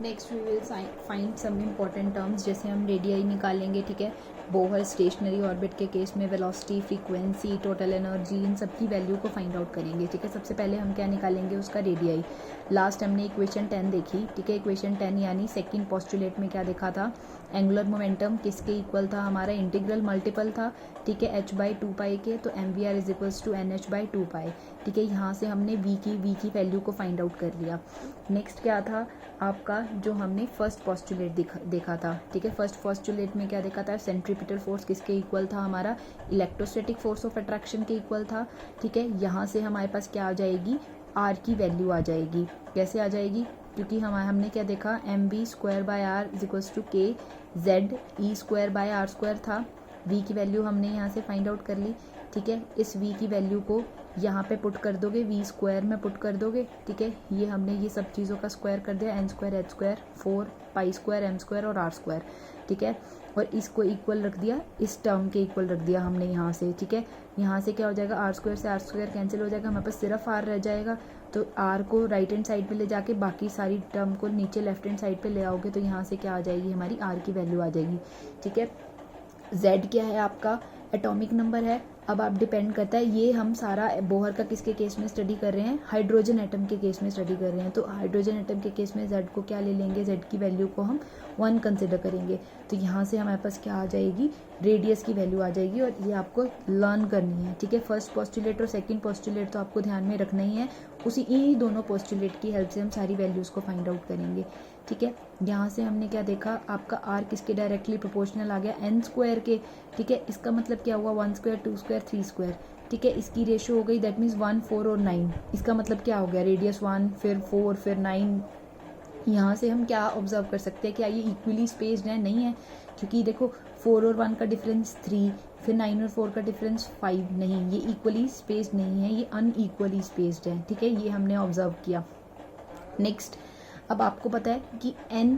Next we will find some important terms, जैसे हम radii निकालेंगे, ठीक है। बोहर स्टेशनरी ऑर्बिट के केस में वेलोसिटी, फ्रीक्वेंसी, टोटल एनर्जी, इन सब की वैल्यू को फाइंड आउट करेंगे, ठीक है। सबसे पहले हम क्या निकालेंगे, उसका रेडियाई। लास्ट हमने इक्वेशन 10 देखी, ठीक है। इक्वेशन 10 यानी सेकंड पोस्टुलेट में क्या देखा था, एंगुलर मोमेंटम किसके इक्वल था, हमारा इंटीग्रल मल्टीपल था, ठीक है, h/2 के। तो mvr is equals to nh/2 pi, ठीक है। यहाँ से हमने v की वैल्यू को फाइंड आउट कर लिया। नेक्स्ट क्या था आपका, जो हमने फर्स्ट पोस्टुलेट देखा था, ठीक है। फर्स्ट पोस्टुलेट में क्या देखा था, सेंट्रीपिटल फोर्स किसके इक्वल था, हमारा इलेक्ट्रोस्टैटिक फोर्स ऑफ अट्रैक्शन के इक्वल था, ठीक है। यहाँ से हमारे पास क्या आ जाएगी, आर की वैल्यू आ जाएगी। कैसे आ जाएगी, क्योंकि हमने क्या देखा, mv²/r is equals to k z(e²/r² था। v की वैल्यू हमने यहाँ से फाइंड आउट कर ली, ठीक है। इस v की वैल्यू को यहाँ पे पुट कर दोगे, v² में पुट कर दोगे, ठीक है। ये हमने ये सब चीज़ों का स्क्वायर कर दिया, n² h² 4 π² m² और r², ठीक है। और इसको इक्वल रख दिया, इस टर्म के इक्वल रख दिया हमने यहाँ से, ठीक है। यहाँ से क्या हो जाएगा, r² से r² कैंसिल हो जाएगा, हमारे पास सिर्फ r रह जाएगा। तो r को राइट हैंड साइड पे ले जाके बाकी सारी टर्म को नीचे लेफ्ट हैंड साइड पे ले आओगे, तो यहाँ से क्या आ जाएगी, हमारी r की वैल्यू आ जाएगी, ठीक है। z क्या है आपका, एटॉमिक नंबर है। अब आप डिपेंड करता है, ये हम सारा बोहर का किसके केस में स्टडी कर रहे हैं, हाइड्रोजन एटम के केस में स्टडी कर रहे हैं। तो हाइड्रोजन एटम के केस में z को क्या ले लेंगे, z की वैल्यू को हम 1 कंसिडर करेंगे। तो यहाँ से हमारे पास क्या आ जाएगी, रेडियस की वैल्यू आ जाएगी, और ये आपको लर्न करनी है, ठीक है। फर्स्ट पोस्टुलेट और सेकंड पोस्टुलेट तो आपको ध्यान में रखना ही है, उसी इन्हीं दोनों पोस्टुलेट की हेल्प से हम सारी वैल्यूज़ को फाइंड आउट करेंगे, ठीक है। यहाँ से हमने क्या देखा, आपका r किसके डायरेक्टली प्रोपोर्शनल आ गया, n² के, ठीक है। इसका मतलब क्या हुआ, 1² 2² 3², ठीक है। इसकी रेशियो हो गई, दैट मीन्स 1 4 और 9। इसका मतलब क्या हो गया, रेडियस 1 फिर 4 फिर 9। यहाँ से हम क्या ऑब्जर्व कर सकते हैं, क्या ये इक्वली स्पेस्ड है, नहीं है, क्योंकि देखो 4 और 1 का डिफरेंस 3, फिर 9 और 4 का डिफरेंस 5, नहीं, ये इक्वली स्पेस्ड नहीं है, ये अनइक्वली स्पेस्ड है, ठीक है। ये हमने ऑब्जर्व किया। नेक्स्ट, अब आपको पता है कि n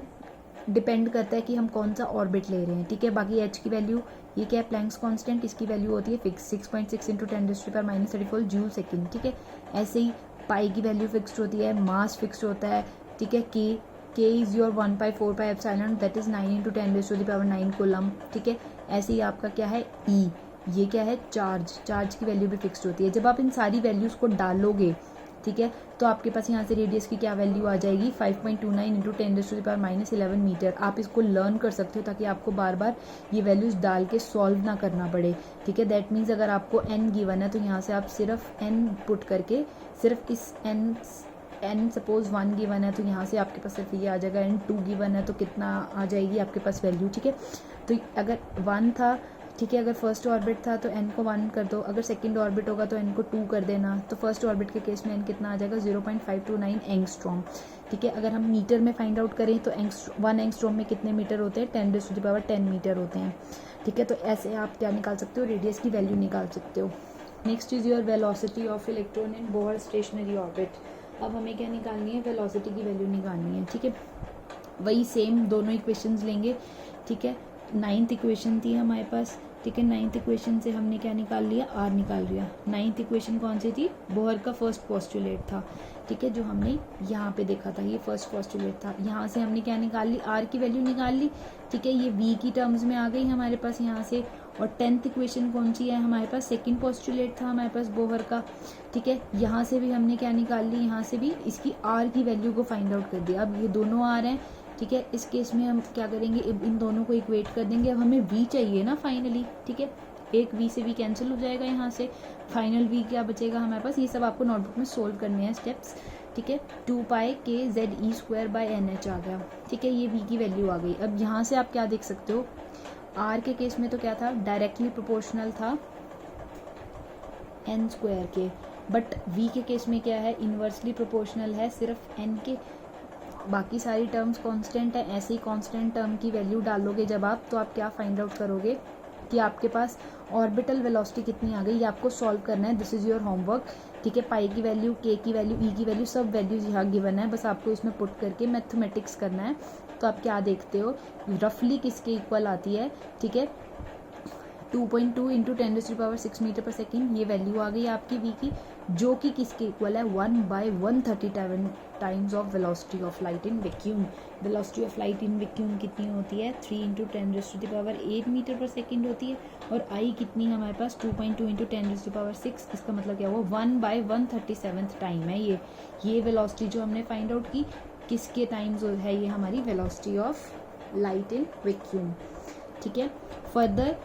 डिपेंड करता है कि हम कौन सा ऑर्बिट ले रहे हैं, ठीक है। बाकी h की वैल्यू, ये क्या है, प्लैंक्स कांस्टेंट, इसकी वैल्यू होती है फिक्स 6.6 × 10⁻³ जूल सेकेंड, ठीक है। ऐसे ही पाई की वैल्यू फिक्स्ड होती है, मास फिक्स्ड होता है, ठीक है। k is your 1/4πε, that is 9 × 10⁹ coulomb, ठीक है। ऐसे ही आपका क्या है, e, ये क्या है, चार्ज की वैल्यू भी फिक्स्ड होती है। जब आप इन सारी वैल्यूज़ को डालोगे, ठीक है, तो आपके पास यहाँ से रेडियस की क्या वैल्यू आ जाएगी, 5.29 × 10⁻11 मीटर। आप इसको लर्न कर सकते हो ताकि आपको बार बार ये वैल्यूज़ डाल के सॉल्व ना करना पड़े, ठीक है। दैट मीन्स अगर आपको n गिवन है, तो यहाँ से आप सिर्फ n पुट करके, सिर्फ इस n सपोज 1 गिवन है, तो यहाँ से आपके पास सिर्फ ये आ जाएगा, n 2 गिवन है तो कितना आ जाएगी आपके पास वैल्यू, ठीक है। तो अगर 1 था, ठीक है, अगर फर्स्ट ऑर्बिट था तो n को 1 कर दो, अगर सेकंड ऑर्बिट होगा तो n को 2 कर देना। तो फर्स्ट ऑर्बिट के केस में n कितना आ जाएगा, 0.529 एंगस्ट्रॉम, ठीक है। अगर हम मीटर में फाइंड आउट करें तो 1 एंगस्ट्रॉम में कितने मीटर होते हैं, 10⁻10 मीटर होते हैं, ठीक है। तो ऐसे आप क्या निकाल सकते हो, रेडियस की वैल्यू निकाल सकते हो। Next is your velocity of electron in Bohr stationary orbit. अब हमें क्या निकालनी है, वेलोसिटी की वैल्यू निकालनी है, ठीक है। वही सेम दोनों इक्वेशंस लेंगे, ठीक है। 9th इक्वेशन थी हमारे पास, ठीक है। 9th इक्वेशन से हमने क्या निकाल लिया, r निकाल लिया। 9th इक्वेशन कौन सी थी, बोहर का फर्स्ट पोस्टुलेट था, ठीक है, जो हमने यहाँ पे देखा था, ये फर्स्ट पोस्टुलेट था। यहाँ से हमने क्या निकाल ली, r की वैल्यू निकाल ली, ठीक है। ये v की टर्म्स में आ गई हमारे पास यहाँ से। और 10th इक्वेशन कौन सी है हमारे पास, सेकंड पोस्टुलेट था हमारे पास बोहर का, ठीक है। यहाँ से भी हमने क्या निकाल ली, यहाँ से भी इसकी r की वैल्यू को फाइंड आउट कर दिया। अब ये दोनों r हैं, ठीक है। इस केस में हम क्या करेंगे, इन दोनों को इक्वेट कर देंगे। अब हमें v चाहिए ना फाइनली, ठीक है। एक v से v कैंसिल हो जाएगा, यहाँ से फाइनल v क्या बचेगा हमारे पास, ये सब आपको नोटबुक में सोल्व करने हैं स्टेप्स, ठीक है। 2π/kZe² आ गया, ठीक है, ये v की वैल्यू आ गई। अब यहाँ से आप क्या देख सकते हो, r के केस में तो क्या था, डायरेक्टली प्रोपोर्शनल था n² के, बट v के केस में क्या है, इन्वर्सली प्रोपोर्शनल है सिर्फ n के। बाकी सारी टर्म्स कांस्टेंट है। ऐसे ही कांस्टेंट टर्म की वैल्यू डालोगे जब आप, तो आप क्या फाइंड आउट करोगे कि आपके पास ऑर्बिटल वेलोसिटी कितनी आ गई, ये आपको सॉल्व करना है। दिस इज योर होमवर्क, ठीक है। पाई की वैल्यू, k की वैल्यू, e की वैल्यू, सब वैल्यूज यहाँ गिवन है, बस आपको इसमें पुट करके मैथमेटिक्स करना है। तो आप क्या देखते हो, रफली किसके इक्वल आती है, ठीक है, 2.2 × 10⁻6 मीटर पर सेकेंड, ये वैल्यू आ गई आपकी v की। जो कि किसके इक्वल है 1/137 times of velocity of light in vacuum. Velocity of light in vacuum कितनी होती है 3 × 10⁸ मीटर पर सेकेंड होती है, और आई कितनी है हमारे पास 2.2 × 10⁶। इसका मतलब क्या हुआ 1/137 टाइम है ये वेलोसिटी जो हमने फाइंड आउट की किसके टाइम्स है, ये हमारी velocity of light in vacuum. ठीक है, further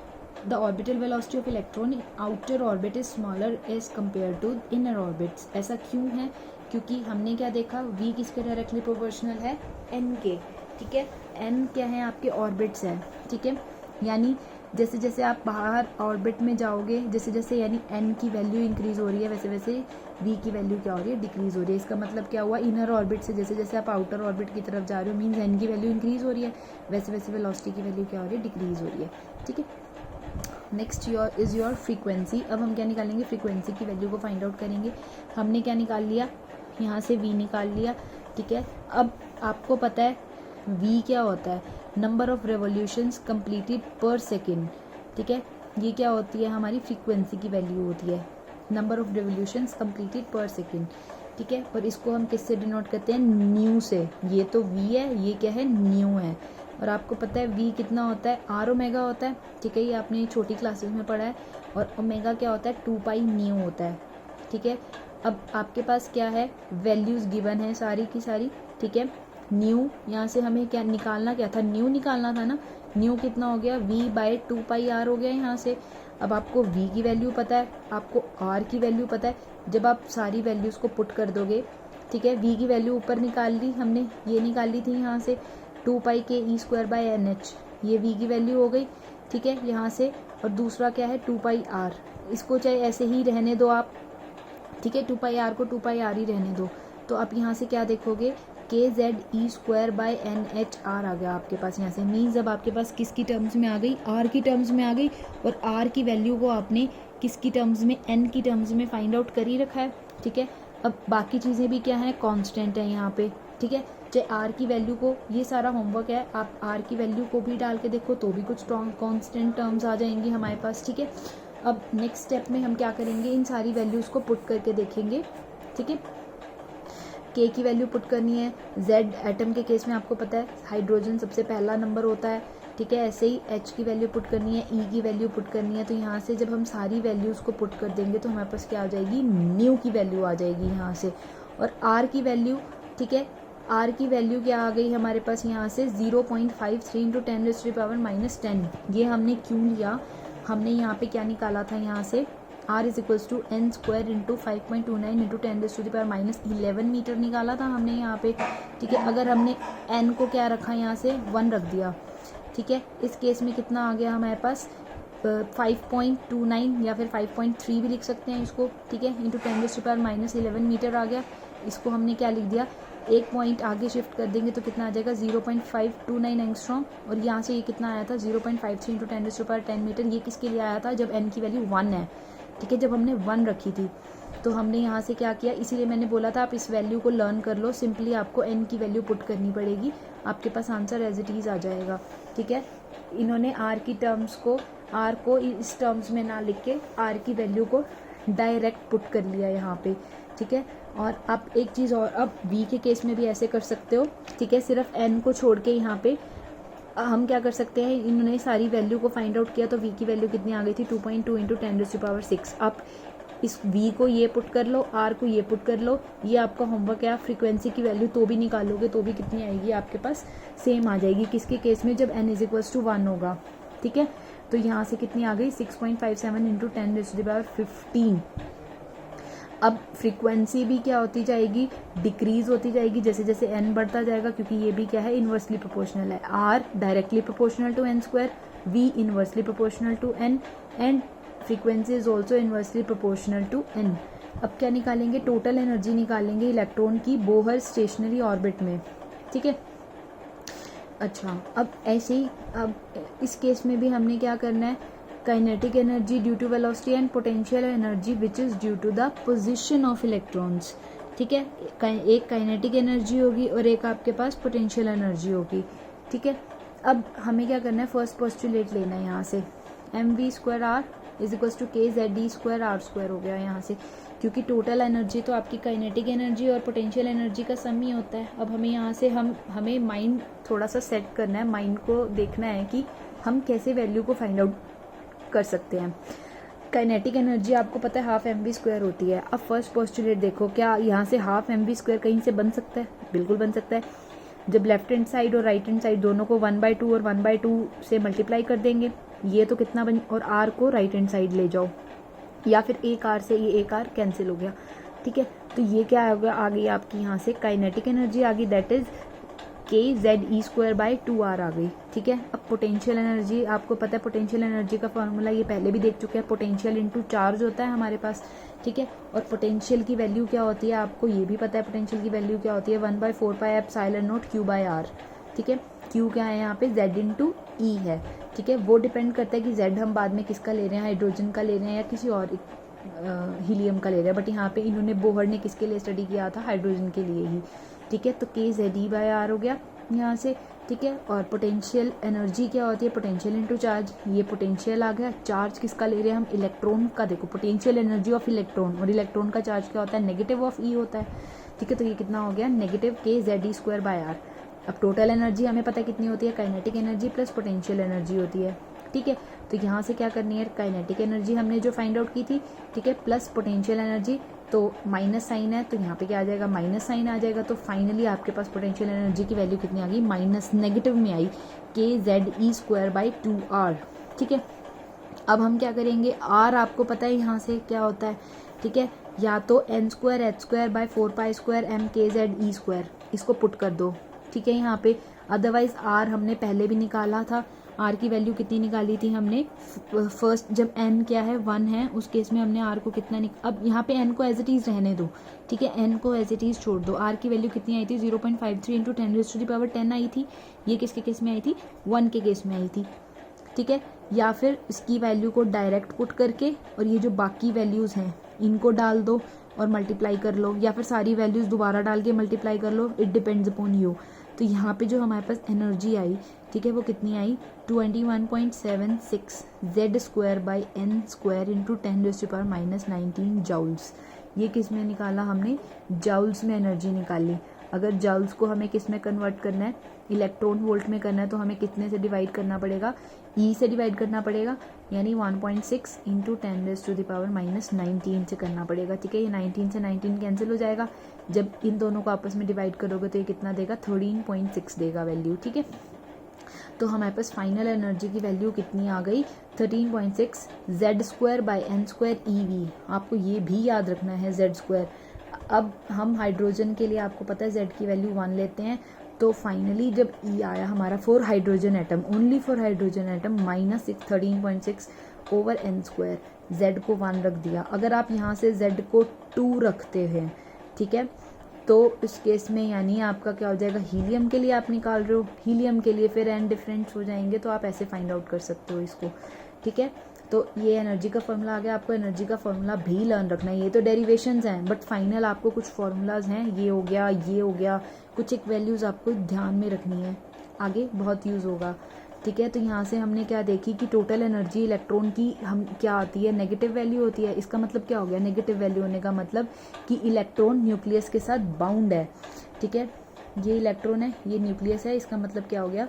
the orbital velocity of electron in outer orbit is smaller as compare to inner orbits. ऐसा क्यों है, क्योंकि हमने क्या देखा v किसके डायरेक्टली प्रोपोर्शनल है n के। ठीक है, n क्या है आपके ऑर्बिट्स है। ठीक है, यानी जैसे जैसे आप बाहर ऑर्बिट में जाओगे, जैसे जैसे यानी n की वैल्यू इंक्रीज हो रही है, वैसे वैसे v की वैल्यू क्या हो रही है, डिक्रीज हो रही है। इसका मतलब क्या हुआ, इनर ऑर्बिट से जैसे जैसे आप आउटर ऑर्बिट की तरफ जा रहे हो मीन्स n की वैल्यू इंक्रीज हो रही है, वैसे वैसे वेलोसिटी की वैल्यू क्या हो रही है, डिक्रीज हो रही है। ठीक है, नेक्स्ट इज योर फ्रीक्वेंसी। अब हम क्या निकालेंगे, फ्रीक्वेंसी की वैल्यू को फाइंड आउट करेंगे। हमने क्या निकाल लिया, यहाँ से v निकाल लिया। ठीक है, अब आपको पता है v क्या होता है, नंबर ऑफ रेवोल्यूशंस कंप्लीटेड पर सेकेंड। ठीक है, ये क्या होती है, हमारी फ्रीक्वेंसी की वैल्यू होती है, नंबर ऑफ रेवोल्यूशंस कंप्लीटेड पर सेकेंड। ठीक है, और इसको हम किससे डिनोट करते हैं, न्यू से। ये तो v है, ये क्या है, न्यू है। और आपको पता है v कितना होता है, r ओमेगा होता है। ठीक है, ये आपने छोटी क्लासेस में पढ़ा है। और ओमेगा क्या होता है, 2π न्यू होता है। ठीक है, अब आपके पास क्या है, वैल्यूज़ गिवन है सारी की सारी। ठीक है, न्यू यहाँ से हमें क्या निकालना, क्या था, न्यू निकालना था ना। न्यू कितना हो गया, v/2πr हो गया यहाँ से। अब आपको v की वैल्यू पता है, आपको r की वैल्यू पता है। जब आप सारी वैल्यूज़ को पुट कर दोगे, ठीक है, v की वैल्यू ऊपर निकाल ली हमने, ये निकाल ली थी यहाँ से 2π/e²/nh, ये v की वैल्यू हो गई। ठीक है, यहाँ से। और दूसरा क्या है 2πr, इसको चाहे ऐसे ही रहने दो आप। ठीक है, 2πr को 2πr ही रहने दो। तो आप यहाँ से क्या देखोगे, kZe²/NHR आ गया आपके पास यहाँ से। मीन्स अब आपके पास किसकी टर्म्स में आ गई, r की टर्म्स में आ गई। और r की वैल्यू को आपने किसकी टर्म्स में, n की टर्म्स में फाइंड आउट कर ही रखा है। ठीक है, अब बाकी चीज़ें भी क्या हैं, कांस्टेंट है यहाँ पे। ठीक है, चाहे r की वैल्यू को, ये सारा होमवर्क है, आप r की वैल्यू को भी डाल के देखो तो भी कुछ कांस्टेंट टर्म्स आ जाएंगी हमारे पास। ठीक है, अब नेक्स्ट स्टेप में हम क्या करेंगे, इन सारी वैल्यूज़ को पुट करके देखेंगे। ठीक है, k की वैल्यू पुट करनी है। z एटम के केस में आपको पता है हाइड्रोजन सबसे पहला नंबर होता है। ठीक है, ऐसे ही h की वैल्यू पुट करनी है, e की वैल्यू पुट करनी है। तो यहाँ से जब हम सारी वैल्यूज़ को पुट कर देंगे तो हमारे पास क्या आ जाएगी, न्यू की वैल्यू आ जाएगी यहाँ से। और r की वैल्यू, ठीक है, r की वैल्यू क्या आ गई हमारे पास यहाँ से 0.53 × 10⁻⁻10। ये हमने क्यों लिया, हमने यहाँ पे क्या निकाला था, यहाँ से r = n² × 5.29 × 10⁻11 मीटर निकाला था हमने यहाँ पे। ठीक है, अगर हमने n को क्या रखा, यहाँ से 1 रख दिया। ठीक है, इस केस में कितना आ गया हमारे पास 5.29 या फिर 5.3 भी लिख सकते हैं इसको। ठीक है, × 10⁻11 मीटर आ गया। इसको हमने क्या लिख दिया, एक पॉइंट आगे शिफ्ट कर देंगे तो कितना आ जाएगा 0.529 एंगस्ट्रॉम। और यहाँ से ये कितना आया था 0.53 × 10⁻10 मीटर। ये किसके लिए आया था, जब n की वैल्यू 1 है। ठीक है, जब हमने 1 रखी थी तो हमने यहाँ से क्या किया, इसीलिए मैंने बोला था आप इस वैल्यू को लर्न कर लो। सिंपली आपको n की वैल्यू पुट करनी पड़ेगी, आपके पास आंसर एज इट इज़ आ जाएगा। ठीक है, इन्होंने r की टर्म्स को, r को इस टर्म्स में ना लिख के r की वैल्यू को डायरेक्ट पुट कर लिया यहाँ पे। ठीक है, और आप एक चीज़ और, अब v के केस में भी ऐसे कर सकते हो। ठीक है, सिर्फ n को छोड़ के यहाँ पे हम क्या कर सकते हैं, इन्होंने सारी वैल्यू को फाइंड आउट किया तो v की वैल्यू कितनी आ गई थी 2.2 × 10⁻6। आप इस v को ये पुट कर लो, r को ये पुट कर लो, ये आपका होमवर्क है। आप फ्रीक्वेंसी की वैल्यू तो भी निकालोगे तो भी कितनी आएगी आपके पास, सेम आ जाएगी। किसके केस में, जब n = 1 होगा। ठीक है, तो यहाँ से कितनी आ गई 6.57 × 10⁻15। अब फ्रीक्वेंसी भी क्या होती जाएगी, डिक्रीज होती जाएगी जैसे जैसे n बढ़ता जाएगा, क्योंकि ये भी क्या है, इन्वर्सली प्रोपोर्शनल है। r directly proportional to n², v inversely proportional to n, and frequency is also inversely proportional to n। अब क्या निकालेंगे, टोटल एनर्जी निकालेंगे इलेक्ट्रॉन की बोहर स्टेशनरी ऑर्बिट में। ठीक है, अच्छा, अब ऐसे ही अब इस केस में भी हमने क्या करना है, kinetic energy due to velocity and potential energy which is due to the position of electrons. ठीक है, एक काइनेटिक एनर्जी होगी और एक आपके पास पोटेंशियल एनर्जी होगी। ठीक है, अब हमें क्या करना है, फर्स्ट पोस्टुलेट लेना है यहाँ से mv² r is equals to K Z E square R square हो गया यहाँ से, क्योंकि टोटल एनर्जी तो आपकी काइनेटिक एनर्जी और पोटेंशियल एनर्जी का सम ही होता है। अब हमें यहाँ से हमें माइंड थोड़ा सा सेट करना है, माइंड को देखना है कि हम कैसे वैल्यू को फाइंड आउट कर सकते हैं। काइनेटिक एनर्जी आपको पता है हाफ एम वी स्क्वायर होती है। अब फर्स्ट पोस्टुलेट देखो, क्या यहाँ से हाफ एम वी स्क्वायर कहीं से बन सकता है? बिल्कुल बन सकता है। जब लेफ्ट हैंड साइड और राइट हैंड साइड दोनों को 1/2 और 1/2 से मल्टीप्लाई कर देंगे, ये तो कितना बन, और आर को राइट हैंड साइड ले जाओ, या फिर एक आर से ये एक आर कैंसिल हो गया, ठीक है। तो ये क्या हो गया, आ गई आपकी यहाँ से काइनेटिक एनर्जी आ गई, दैट इज के Z E square by 2r आ गई, ठीक है। अब पोटेंशियल एनर्जी आपको पता है, पोटेंशियल एनर्जी का फॉर्मूला ये पहले भी देख चुके हैं, पोटेंशियल इनटू चार्ज होता है हमारे पास, ठीक है। और पोटेंशियल की वैल्यू क्या होती है आपको ये भी पता है, पोटेंशियल की वैल्यू क्या होती है 1/4πε0 q/r, ठीक है। q क्या है यहाँ पे, z इंटू ई है, ठीक है। वो डिपेंड करता है कि z हम बाद में किसका ले रहे हैं, हाइड्रोजन का ले रहे हैं या किसी और हीलियम का ले रहे हैं, बट यहाँ पे इन्होंने बोहर ने किसके लिए स्टडी किया था, हाइड्रोजन के लिए ही, ठीक है। तो के जेड ई बाई आर हो गया यहाँ से, ठीक है। और पोटेंशियल एनर्जी क्या होती है, पोटेंशियल इनटू चार्ज, ये पोटेंशियल आ गया, चार्ज किसका ले रहे हैं हम, इलेक्ट्रॉन का। देखो पोटेंशियल एनर्जी ऑफ इलेक्ट्रॉन, और इलेक्ट्रॉन का चार्ज क्या होता है, नेगेटिव ऑफ ई होता है, ठीक है। तो ये कितना हो गया, negative K Z E squared by R. अब टोटल एनर्जी हमें पता कितनी होती है, kinetic energy plus potential energy होती है, ठीक है। तो यहाँ से क्या करनी है, काइनेटिक एनर्जी हमने जो फाइंड आउट की थी, ठीक है, प्लस पोटेंशियल एनर्जी, तो माइनस साइन है तो यहाँ पे क्या आ जाएगा, माइनस साइन आ जाएगा। तो फाइनली आपके पास पोटेंशियल एनर्जी की वैल्यू कितनी आ गई, माइनस नेगेटिव में आई, के Z E square by 2r, ठीक है। अब हम क्या करेंगे, r आपको पता है यहाँ से क्या होता है, ठीक है, या तो n square H square by 4π² m K Z E square, इसको पुट कर दो, ठीक है यहाँ पे। अदरवाइज r हमने पहले भी निकाला था, r की वैल्यू कितनी निकाली थी हमने, फर्स्ट जब n क्या है 1 है उस केस में हमने r को कितना अब यहाँ पे n को एज इट इज़ रहने दो, ठीक है, n को एज इट इज़ छोड़ दो। r की वैल्यू कितनी आई थी, 0.53 इंटू 10⁻10 आई थी, ये किसके केस में आई थी, 1 के केस में आई थी, ठीक है। या फिर इसकी वैल्यू को डायरेक्ट पुट करके और ये जो बाकी वैल्यूज़ हैं इनको डाल दो और मल्टीप्लाई कर लो, या फिर सारी वैल्यूज़ दोबारा डाल के मल्टीप्लाई कर लो, इट डिपेंड्स अपॉन यू। तो यहाँ पे जो हमारे पास एनर्जी आई, ठीक है, वो कितनी आई, 21.76 Z squared by N squared into 10⁻⁻19 joules. ये किस में निकाला हमने, जाउल्स में एनर्जी निकाली। अगर जाउल्स को हमें किस में कन्वर्ट करना है, इलेक्ट्रॉन वोल्ट में करना है, तो हमें कितने से डिवाइड करना पड़ेगा, ई से डिवाइड करना पड़ेगा, यानी 1.6 इंटू 10⁻⁻19 से करना पड़ेगा, ठीक है। ये 19 से 19 कैंसिल हो जाएगा, जब इन दोनों को आपस में डिवाइड करोगे तो ये कितना देगा, 13.6 देगा वैल्यू, ठीक है। तो हमारे पास फाइनल एनर्जी की वैल्यू कितनी आ गई, 13.6 Z squared by N squared E V. आपको ये भी याद रखना है जेड स्क्वायर। अब हम हाइड्रोजन के लिए आपको पता है जेड की वैल्यू 1 लेते हैं, तो फाइनली जब ई आया हमारा for hydrogen atom, only for hydrogen atom, minus 13.6 over N squared, Z को 1 रख दिया। अगर आप यहाँ से जेड को 2 रखते हैं, ठीक है, तो इस केस में यानी आपका क्या हो जाएगा, हीलियम के लिए आप निकाल रहे हो, हीलियम के लिए फिर एन डिफरेंस हो जाएंगे, तो आप ऐसे फाइंड आउट कर सकते हो इसको, ठीक है। तो ये एनर्जी का फॉर्मूला आ गया, आपको एनर्जी का फॉर्मूला भी लर्न रखना है। ये तो डेरिवेशंस हैं, बट फाइनल आपको कुछ फॉर्मूलाज हैं, ये हो गया, ये हो गया, कुछ एक वैल्यूज़ आपको ध्यान में रखनी है, आगे बहुत यूज़ होगा, ठीक है। तो यहाँ से हमने क्या देखी कि टोटल एनर्जी इलेक्ट्रॉन की हम क्या आती है, नेगेटिव वैल्यू होती है। इसका मतलब क्या हो गया, नेगेटिव वैल्यू होने का मतलब कि इलेक्ट्रॉन न्यूक्लियस के साथ बाउंड है, ठीक है। ये इलेक्ट्रॉन है, ये न्यूक्लियस है, इसका मतलब क्या हो गया,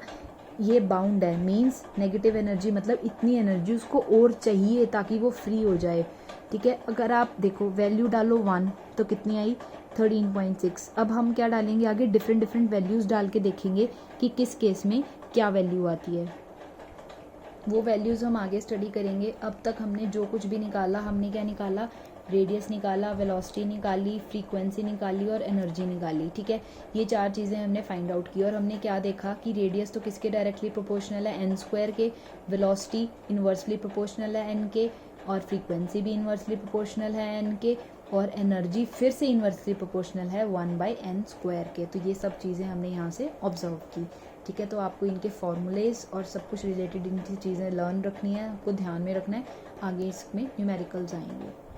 ये बाउंड है, मीन्स नेगेटिव एनर्जी मतलब इतनी एनर्जी उसको और चाहिए ताकि वो फ्री हो जाए, ठीक है। अगर आप देखो वैल्यू डालो 1 तो कितनी आई, 13.6। अब हम क्या डालेंगे आगे, डिफरेंट वैल्यूज़ डाल के देखेंगे कि किस केस में क्या वैल्यू आती है, वो वैल्यूज़ हम आगे स्टडी करेंगे। अब तक हमने जो कुछ भी निकाला, हमने क्या निकाला, रेडियस निकाला, वेलोसिटी निकाली, फ्रीक्वेंसी निकाली और एनर्जी निकाली, ठीक है। ये 4 चीज़ें हमने फाइंड आउट की और हमने क्या देखा कि रेडियस तो किसके डायरेक्टली प्रोपोर्शनल है, एन स्क्वायर के, वेलोसिटी इन्वर्सली प्रोपोर्शनल है एन के, और फ्रीक्वेंसी भी इन्वर्सली प्रोपोर्शनल है एन के, और एनर्जी फिर से इन्वर्सली प्रोपोर्शनल है 1/n² के। तो ये सब चीज़ें हमने यहाँ से ऑब्जर्व की, ठीक है। तो आपको इनके फॉर्मूलेज और सब कुछ रिलेटेड इनकी चीज़ें लर्न रखनी है, आपको ध्यान में रखना है, आगे इसमें न्यूमेरिकल्स आएंगे।